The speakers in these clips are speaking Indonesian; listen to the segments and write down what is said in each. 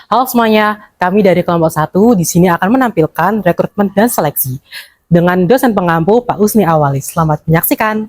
Halo semuanya, kami dari kelompok 1 di sini akan menampilkan rekrutmen dan seleksi dengan dosen pengampu Pak Usni Awalis. Selamat menyaksikan.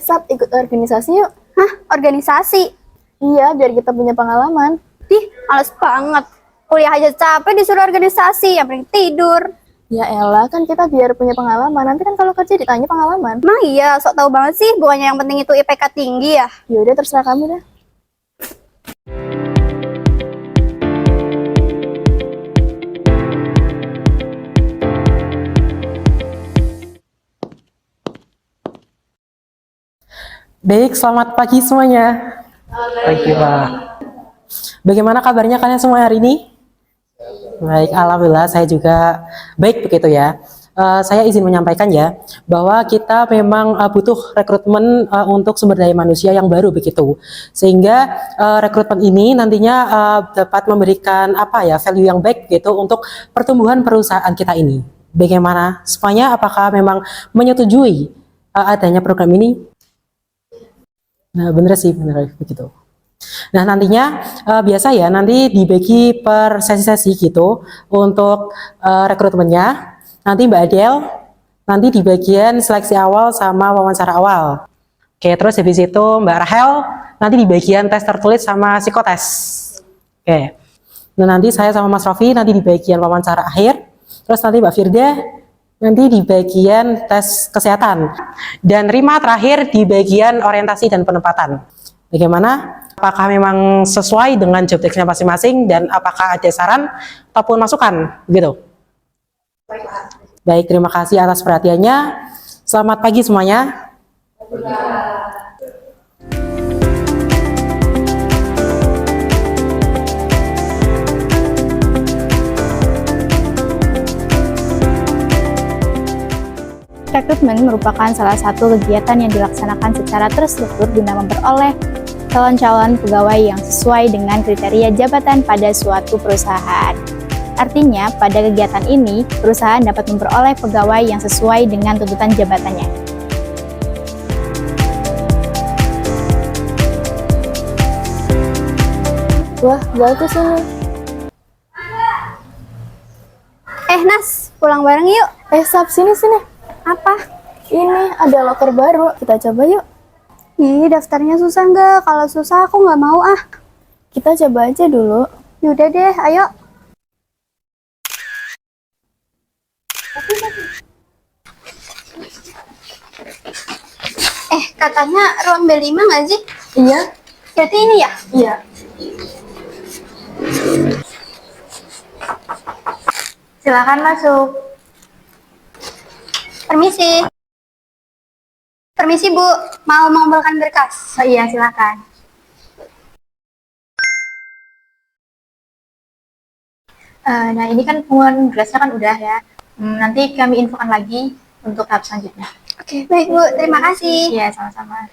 Sab, ikut organisasi yuk. Hah? Organisasi? Iya, biar kita punya pengalaman. Ih, males banget. Kuliah aja capek disuruh organisasi, yang penting tidur. Ya elah, kan kita biar punya pengalaman. Nanti kan kalau kerja ditanya pengalaman. Emang iya, sok tahu banget sih. Bukannya yang penting itu IPK tinggi ya? Yaudah, terserah kamu dah. Baik, selamat pagi semuanya. Pagi Pak. Bagaimana kabarnya kalian semua hari ini? Baik, alhamdulillah saya juga baik begitu ya. Saya izin menyampaikan ya bahwa kita memang butuh rekrutmen untuk sumber daya manusia yang baru begitu, sehingga rekrutmen ini nantinya dapat memberikan value yang baik gitu untuk pertumbuhan perusahaan kita ini. Bagaimana semuanya? Apakah memang menyetujui adanya program ini? Nah, bener sih, bener begitu. Nah, nantinya biasa ya, nanti dibagi per sesi-sesi gitu untuk rekrutmennya. Nanti Mbak Adel, nanti di bagian seleksi awal sama wawancara awal. Oke, terus habis itu Mbak Rahel, nanti di bagian tes tertulis sama psikotes. Oke, nah nanti saya sama Mas Rofi nanti di bagian wawancara akhir. Terus nanti Mbak Firda nanti di bagian tes kesehatan, dan Rima terakhir di bagian orientasi dan penempatan. Bagaimana? Apakah memang sesuai dengan job desk-nya masing-masing, dan apakah ada saran ataupun masukan gitu? Baik, terima kasih atas perhatiannya. Selamat pagi semuanya. Rekrutmen merupakan salah satu kegiatan yang dilaksanakan secara terstruktur guna memperoleh calon-calon pegawai yang sesuai dengan kriteria jabatan pada suatu perusahaan. Artinya, pada kegiatan ini, perusahaan dapat memperoleh pegawai yang sesuai dengan tuntutan jabatannya. Wah, bagus ini. Nas, pulang bareng yuk. Sab, sini. Apa? Ini ada loker baru. Kita coba yuk. Ih, daftarnya susah nggak? Kalau susah aku nggak mau ah. Kita coba aja dulu. Yaudah deh, ayo. Katanya ruang B5 nggak sih? Iya. Berarti ini ya? Iya. Silakan masuk. Permisi. Permisi Bu, mau mengumpulkan berkas? Oh iya, silakan. Nah ini kan pengumpulan berkasnya kan udah ya. Nanti kami infokan lagi untuk tahap selanjutnya. Oke, baik Bu, terima kasih. Iya, sama-sama.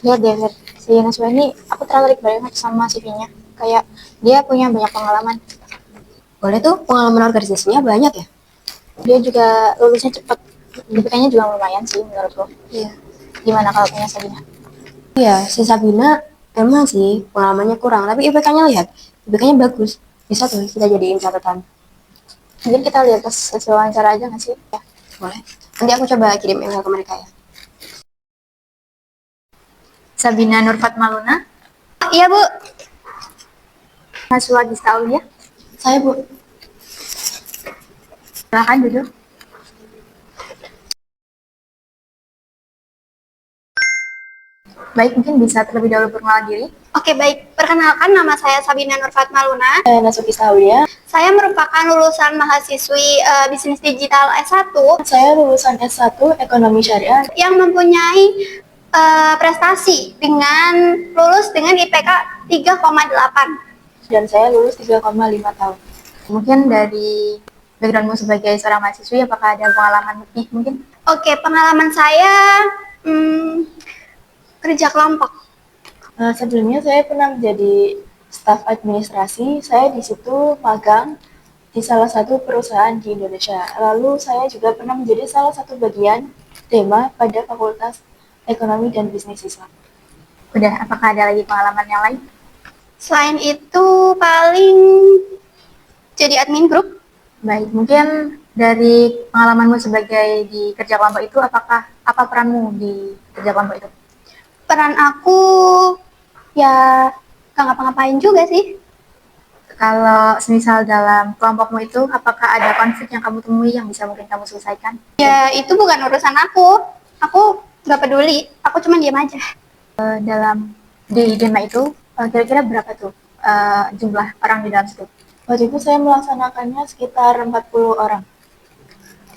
Lihat deh, si Naswa ini aku tertarik banget sama CV-nya. Kayak dia punya banyak pengalaman. Boleh tuh, pengalaman organisasinya banyak ya? Dia juga lulusnya cepat. IPK-nya juga lumayan sih menurutku. Iya. Gimana kalau punya Sabina? Iya, si Sabina emang sih pengalamannya kurang, tapi IPK-nya lihat, IPK-nya bagus. Bisa tuh kita jadiin catatan. Mungkin kita lihat pas sesi wawancara aja nggak sih? Ya. Boleh. Nanti aku coba kirim email ke mereka ya. Sabina Nurfat Maluna. Iya Bu. Mas Wadis Aulia. Saya Bu. Silakan duduk. Baik, mungkin bisa terlebih dahulu perkenalan diri. Oke, baik. Perkenalkan, nama saya Sabina Nurfat Maluna. Nasuki Saulia. Saya merupakan lulusan mahasiswi Bisnis Digital S1 Saya lulusan S1 Ekonomi Syariah. yang mempunyai prestasi dengan lulus dengan IPK 3,8. Dan saya lulus 3,5 tahun. Mungkin dari backgroundmu sebagai seorang mahasiswi, apakah ada pengalaman lebih mungkin? Oke, pengalaman saya kerja kelompok. Sebelumnya saya pernah menjadi staf administrasi. Saya di situ magang di salah satu perusahaan di Indonesia. Lalu saya juga pernah menjadi salah satu bagian tema pada Fakultas Ekonomi dan Bisnis Islam. Udah, apakah ada lagi pengalaman yang lain? Selain itu paling jadi admin grup. Baik, mungkin dari pengalamanmu sebagai di kerja kelompok itu, apa peranmu di kerja kelompok itu? Peran aku ya gak ngapa-ngapain juga sih. Kalau semisal dalam kelompokmu itu, apakah ada konflik yang kamu temui yang bisa mungkin kamu selesaikan? Ya itu bukan urusan aku. Aku gak peduli. Aku cuma diam aja. Di Denma itu, kira-kira berapa tuh jumlah orang di dalam situ? Waktu itu saya melaksanakannya sekitar 40 orang.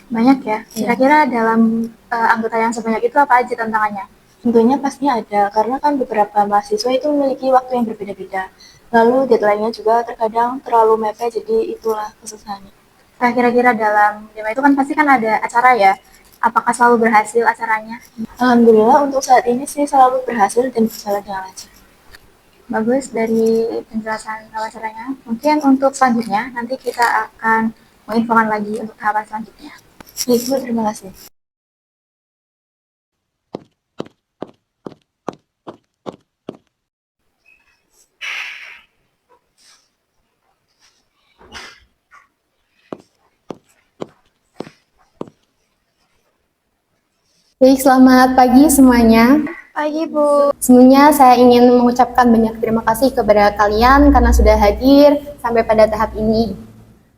Banyak ya? Kira-kira dalam anggota yang sebanyak itu apa aja tantangannya? Tentunya pastinya ada, karena kan beberapa mahasiswa itu memiliki waktu yang berbeda-beda. Lalu deadline-nya juga terkadang terlalu mepet, jadi itulah kesusahannya. Nah, kira-kira dalam Denma itu kan pasti kan ada acara ya? Apakah selalu berhasil acaranya? Alhamdulillah untuk saat ini sih selalu berhasil dan berjalan dengan lancar. Bagus dari penjelasan wawancaranya. Mungkin untuk selanjutnya nanti kita akan menginfokan lagi untuk tahapan selanjutnya. Baik Bu, terima kasih. Baik, selamat pagi semuanya. Pagi Bu. Sebelumnya saya ingin mengucapkan banyak terima kasih kepada kalian karena sudah hadir sampai pada tahap ini.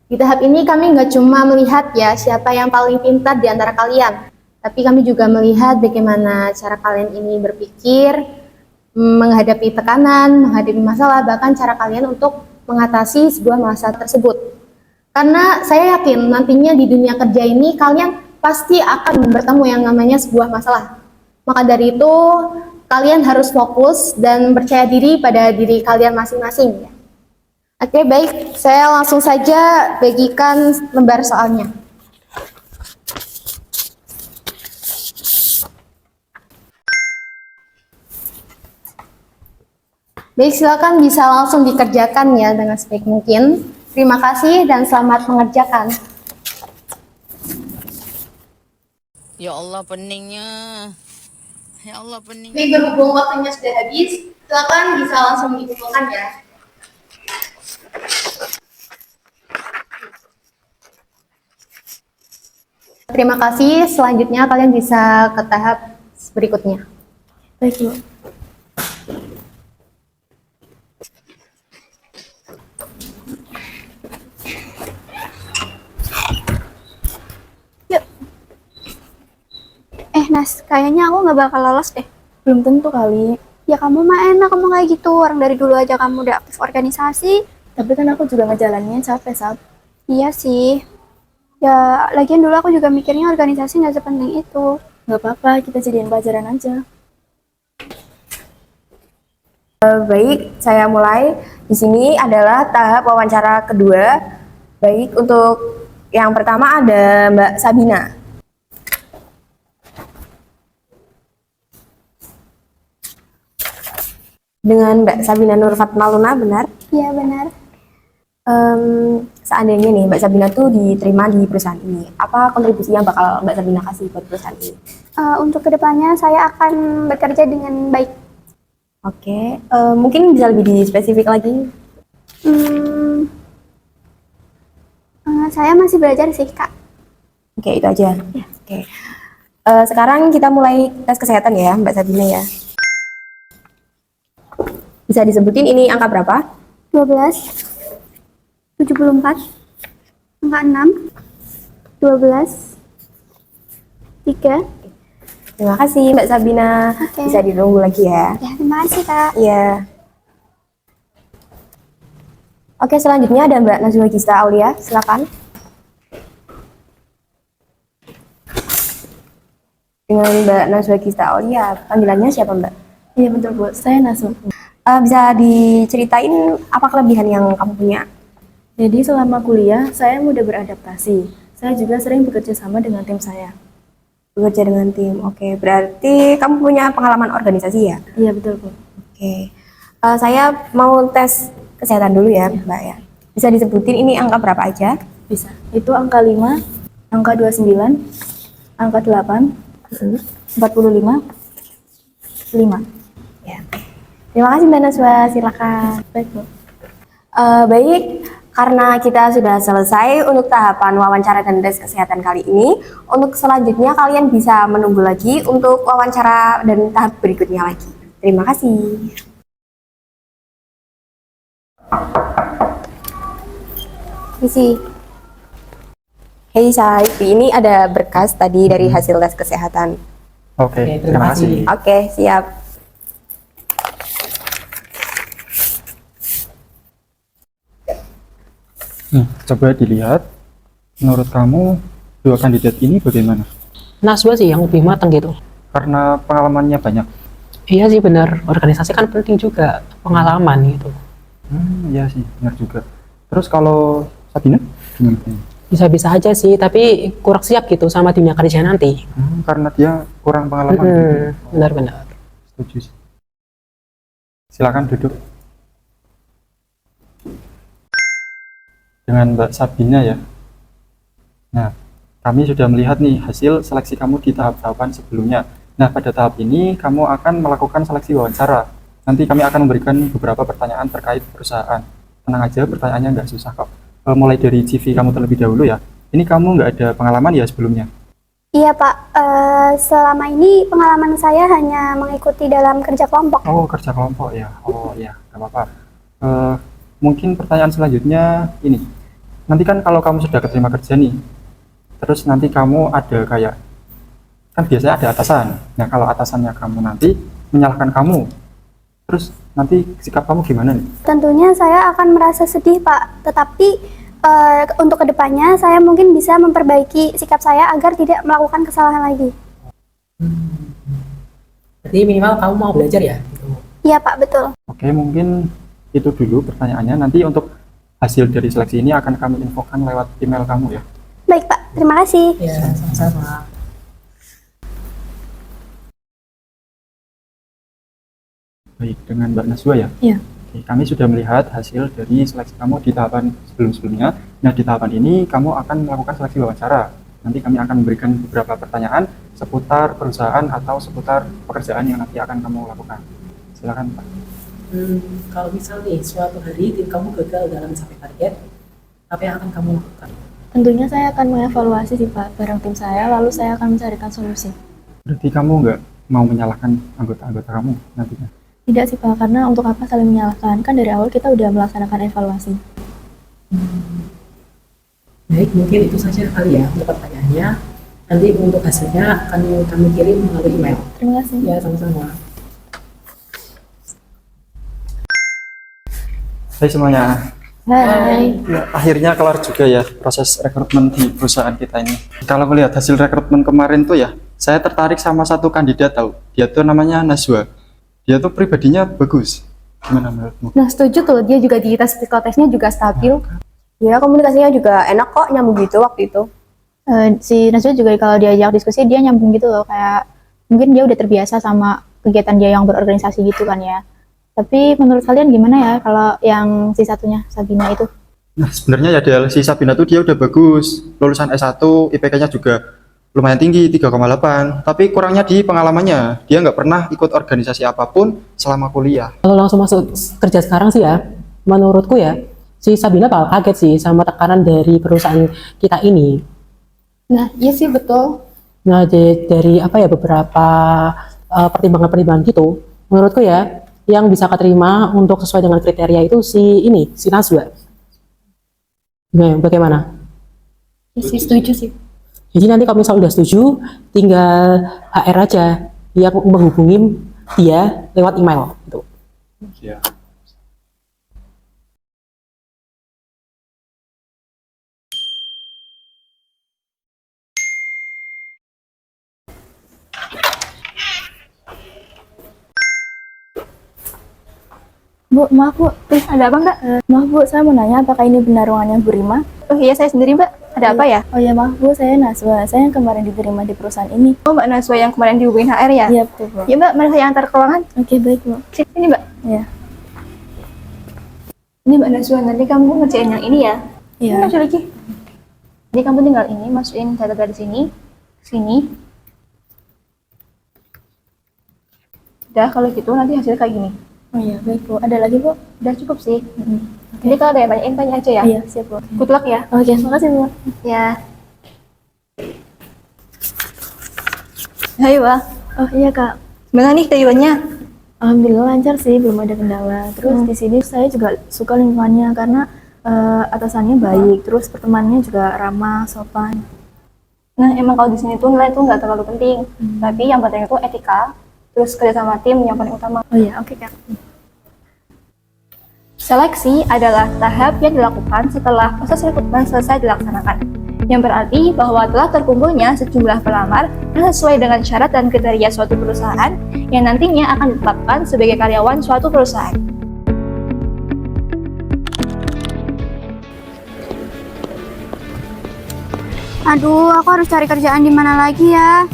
Di tahap ini kami nggak cuma melihat ya siapa yang paling pintar di antara kalian, tapi kami juga melihat bagaimana cara kalian ini berpikir, menghadapi tekanan, menghadapi masalah, bahkan cara kalian untuk mengatasi sebuah masalah tersebut. Karena saya yakin nantinya di dunia kerja ini kalian pasti akan bertemu yang namanya sebuah masalah. Maka dari itu, kalian harus fokus dan percaya diri pada diri kalian masing-masing. Ya. Oke, baik. Saya langsung saja bagikan lembar soalnya. Baik, silakan bisa langsung dikerjakan ya dengan sebaik mungkin. Terima kasih dan selamat mengerjakan. Ya Allah peningnya. Ya Allah pening. Baik, berhubung waktunya sudah habis, silakan bisa langsung dikumpulkan ya. Terima kasih. Selanjutnya kalian bisa ke tahap berikutnya. Baik Bu. Nas, kayaknya aku gak bakal lolos deh. Belum tentu kali. Ya kamu mah enak ngomong kayak gitu. Orang dari dulu aja kamu udah aktif organisasi. Tapi kan aku juga ngejalaninnya capek, Sab. Iya sih. Ya, lagian dulu aku juga mikirnya organisasi gak sepenting itu. Gak apa-apa, kita jadiin pelajaran aja. Baik, saya mulai. Di sini adalah tahap wawancara kedua. Baik, untuk yang pertama ada Mbak Sabina. Dengan Mbak Sabina Nur Fatmaluna, benar? Iya benar. Seandainya nih Mbak Sabina tuh diterima di perusahaan ini, apa kontribusi yang bakal Mbak Sabina kasih buat perusahaan ini? Untuk kedepannya saya akan bekerja dengan baik. Oke, mungkin bisa lebih dispesifik lagi? Saya masih belajar sih, Kak. Oke, itu aja. Ya. Oke. Sekarang kita mulai tes kesehatan ya, Mbak Sabina ya. Bisa disebutin ini angka berapa? 12, 74, angka 6, 12, 3. Terima kasih Mbak Sabina. Oke. Bisa ditunggu lagi ya. Ya, terima kasih, Kak. Iya. Oke, selanjutnya ada Mbak Nazwa Gista Aulia, silakan. Dengan Mbak Nazwa Gista Aulia, panggilannya siapa Mbak? Iya betul Bu, saya Nasu. Bisa diceritain apa kelebihan yang kamu punya? Jadi selama kuliah, saya mudah beradaptasi. Saya juga sering bekerja sama dengan tim saya. Bekerja dengan tim. Oke, berarti kamu punya pengalaman organisasi ya? Iya, betul, Bu. Oke. Saya mau tes kesehatan dulu ya, Mbak ya. Bisa disebutin ini angka berapa aja? Bisa. Itu angka 5, angka 29, angka 8, 45, 5. Ya. Terima kasih Mbak Naswa, silakan. Baik, Bu. Baik, karena kita sudah selesai untuk tahapan wawancara dan tes kesehatan kali ini, untuk selanjutnya kalian bisa menunggu lagi untuk wawancara dan tahap berikutnya lagi. Terima kasih. Isi. Hey Saifi, ini ada berkas tadi dari hasil tes kesehatan. Oke, Oke, terima kasih. Oke, siap. Coba dilihat, menurut kamu dua kandidat ini bagaimana? Naswa sih yang lebih matang gitu. Karena pengalamannya banyak. Iya sih benar, organisasi kan penting juga, pengalaman gitu. Iya sih, benar juga. Terus kalau Sabina, gimana? Bisa-bisa aja sih, tapi kurang siap gitu sama dunia kerja nanti. Karena dia kurang pengalaman. Benar-benar. Setuju sih. Silakan duduk. Dengan Mbak Sabina ya. Nah, kami sudah melihat nih hasil seleksi kamu di tahap-tahapan sebelumnya. Nah, pada tahap ini kamu akan melakukan seleksi wawancara. Nanti kami akan memberikan beberapa pertanyaan terkait perusahaan. Tenang aja, pertanyaannya nggak susah kok. Mulai dari CV kamu terlebih dahulu ya. Ini kamu nggak ada pengalaman ya sebelumnya? Iya Pak, selama ini pengalaman saya hanya mengikuti dalam kerja kelompok. Oh, kerja kelompok ya. Oh ya, nggak apa-apa. Mungkin pertanyaan selanjutnya ini. Nanti kan kalau kamu sudah keterima kerja nih, terus nanti kamu ada kayak, kan biasanya ada atasan. Nah, kalau atasannya kamu nanti menyalahkan kamu, terus nanti sikap kamu gimana nih? Tentunya saya akan merasa sedih Pak, tetapi untuk kedepannya saya mungkin bisa memperbaiki sikap saya agar tidak melakukan kesalahan lagi. Berarti minimal kamu mau belajar ya? Iya Pak, betul. Oke, mungkin itu dulu pertanyaannya. Nanti untuk hasil dari seleksi ini akan kami infokan lewat email kamu ya. Baik Pak, terima kasih. Iya, sama-sama. Baik, dengan Mbak Naswa ya? Iya. Oke, kami sudah melihat hasil dari seleksi kamu di tahapan sebelum-sebelumnya. Nah, di tahapan ini kamu akan melakukan seleksi wawancara. Nanti kami akan memberikan beberapa pertanyaan seputar perusahaan atau seputar pekerjaan yang nanti akan kamu lakukan. Silakan Pak. Kalau misal nih suatu hari tim kamu gagal dalam mencapai target, apa yang akan kamu lakukan? Tentunya saya akan mengevaluasi sih Pak bareng tim saya, lalu saya akan mencarikan solusi. Berarti kamu nggak mau menyalahkan anggota-anggota kamu nantinya? Tidak sih Pak, karena untuk apa saling menyalahkan? Kan dari awal kita udah melaksanakan evaluasi. Baik, mungkin itu saja kali ya untuk pertanyaannya. Nanti untuk hasilnya akan kami kirim melalui email. Terima kasih. Ya, sama-sama. Hai semuanya. Hai. Ya, akhirnya kelar juga ya proses rekrutmen di perusahaan kita ini. Kalau melihat hasil rekrutmen kemarin tuh ya, saya tertarik sama satu kandidat tahu. Dia tuh namanya Naswa. Dia tuh pribadinya bagus. Gimana menurutmu? Nah, setuju tuh. Dia juga di tes psikotesnya juga stabil. Ya, komunikasinya juga enak kok, nyambung gitu waktu itu. Si Najwa juga kalau diajak diskusi dia nyambung gitu loh, kayak mungkin dia udah terbiasa sama kegiatan dia yang berorganisasi gitu kan ya. Tapi menurut kalian gimana ya kalau yang si satunya, Sabina itu? Nah, sebenarnya ya Del, si Sabina tuh dia udah bagus. Lulusan S1, IPK-nya juga lumayan tinggi, 3,8. Tapi kurangnya di pengalamannya. Dia nggak pernah ikut organisasi apapun selama kuliah. Kalau langsung masuk kerja sekarang sih ya, menurutku ya, si Sabina bakal kaget sih sama tekanan dari perusahaan kita ini. Nah, iya sih betul. Nah, dari apa ya beberapa pertimbangan-pertimbangan gitu, menurutku ya, yang bisa keterima untuk sesuai dengan kriteria itu si Naswa. Bagaimana? Iya sih, setuju sih. Jadi nanti kalau misalnya udah setuju, tinggal HR aja yang menghubungi dia lewat email gitu. Ya. Bu, maaf Bu, ada apa enggak? Maaf Bu, saya mau nanya apakah ini benar ruangannya Bu Rima? Oh iya, saya sendiri Mbak. Ada apa ya? Oh ya maaf Bu, saya Naswa. Saya yang kemarin diterima di perusahaan ini. Oh Mbak Naswa yang kemarin dihubungin HR ya? Iya betul Bu. Ya Mbak, mari saya antar ke ruangan. Oke baik Bu. Sini Mbak. Iya. Ini Mbak Naswa, nanti kamu ngerjain yang ini ya. Iya. Ini maju lagi. Jadi kamu tinggal ini, masukin data dari sini, sini. Udah, kalau gitu nanti hasilnya kayak gini. Oh iya baik Bu. Ada lagi Bu? Udah cukup sih. Jadi kalau ada yang tanyain, tanya aja ya. Iya siap Bu. Good luck ya. Oke makasih Bu. Ya. Ayo Mbak. Oh iya Kak. Gimana nih tujuannya? Alhamdulillah lancar sih, belum ada kendala. Terus di sini saya juga suka lingkungannya karena atasannya baik, terus pertemanannya juga ramah, sopan. Nah, emang kalau di sini tuh nilai itu nggak terlalu penting. Tapi yang penting itu etika, terus kerja sama tim yang paling utama. Oh iya, oke Kak. Seleksi adalah tahap yang dilakukan setelah proses rekrutmen selesai dilaksanakan. Yang berarti bahwa telah terkumpulnya sejumlah pelamar yang sesuai dengan syarat dan kriteria suatu perusahaan yang nantinya akan ditetapkan sebagai karyawan suatu perusahaan. Aduh, aku harus cari kerjaan di mana lagi ya?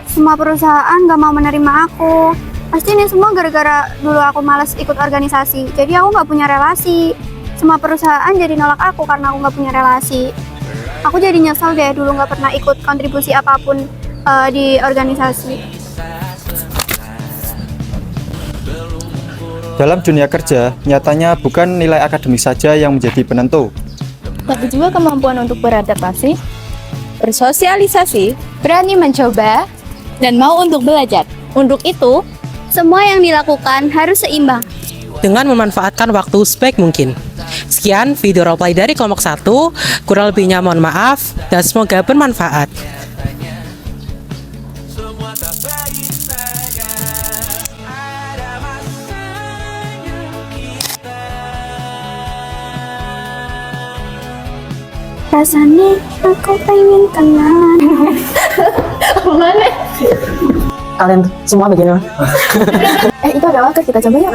Semua perusahaan gak mau menerima aku. Pasti ini semua gara-gara dulu aku males ikut organisasi. Jadi aku gak punya relasi. Semua perusahaan jadi nolak aku karena aku gak punya relasi. Aku jadi nyesel deh dulu gak pernah ikut kontribusi apapun di organisasi. Dalam dunia kerja, nyatanya bukan nilai akademik saja yang menjadi penentu. Tapi juga kemampuan untuk beradaptasi, bersosialisasi, berani mencoba, dan mau untuk belajar. Untuk itu, Semua yang dilakukan harus seimbang. Dengan memanfaatkan waktu sebaik mungkin. Sekian video roleplay dari kelompok 1, kurang lebihnya mohon maaf, dan semoga bermanfaat. Rasanya aku pengen kenalan. Kalian semua bagaimana? Itu ada apa? Kita coba yuk.